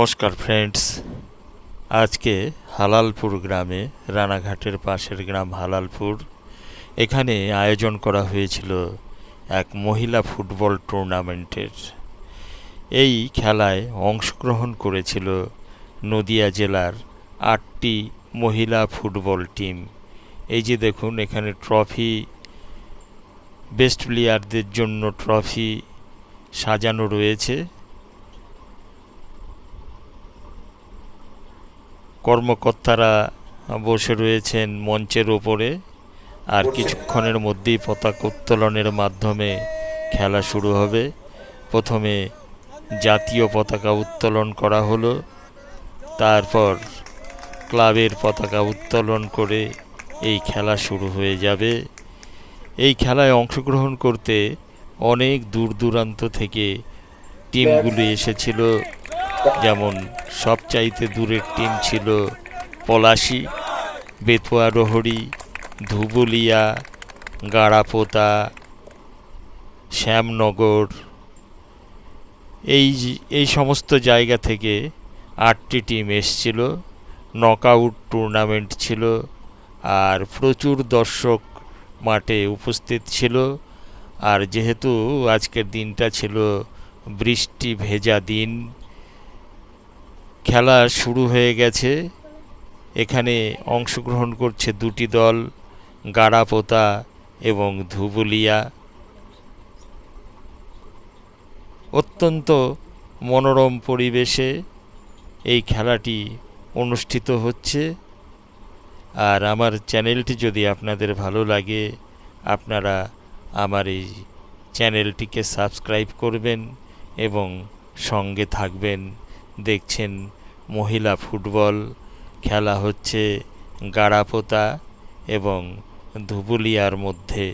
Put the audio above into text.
নমস্কার ফ্রেন্ডস, আজকে হালালপুর গ্রামে, রানাঘাটের পাশের গ্রাম হালালপুর, এখানে আয়োজন করা হয়েছিল এক মহিলা ফুটবল টুর্নামেন্টের। এই খেলায় অংশগ্রহণ করেছিল নদিয়া জেলার 8টি মহিলা ফুটবল টিম। এই যে দেখুন, এখানে ট্রফি, বেস্ট প্লেয়ারদের জন্য ট্রফি সাজানো রয়েছে। কর্মকর্তারা বসে রয়েছেন মঞ্চের ওপরে, আর কিছুক্ষণের মধ্যেই পতাকা উত্তোলনের মাধ্যমে খেলা শুরু হবে। প্রথমে জাতীয় পতাকা উত্তোলন করা হলো, তারপর ক্লাবের পতাকা উত্তোলন করে এই খেলা শুরু হয়ে যাবে। এই খেলায় অংশগ্রহণ করতে অনেক দূর দূরান্ত থেকে টিমগুলি এসেছিল। যেমন সবচাইতে দূরের টিম ছিল পলাশী, বেতুয়ারোহরি, ধুবুলিয়া, গাড়াপোতা, শ্যামনগর। এই সমস্ত জায়গা থেকে 8টি টিম এসছিল। নকআউট টুর্নামেন্ট ছিল, আর প্রচুর দর্শক মাঠে উপস্থিত ছিল। আর যেহেতু আজকের দিনটা ছিল বৃষ্টি ভেজা দিন, খেলা শুরু হয়ে গেছে। এখানে অংশগ্রহণ করছে দুটি দল, গাড়াপোতা এবং ধুবুলিয়া। অত্যন্ত মনোরম পরিবেশে এই খেলাটি অনুষ্ঠিত হচ্ছে। আর আমার চ্যানেলটি যদি আপনাদের ভালো লাগে, আপনারা আমার এই চ্যানেলটিকে সাবস্ক্রাইব করবেন এবং সঙ্গে থাকবেন। দেখছেন মহিলা ফুটবল খেলা হচ্ছে গাড়াপোতা এবং ধুবুলিয়ার মধ্যে।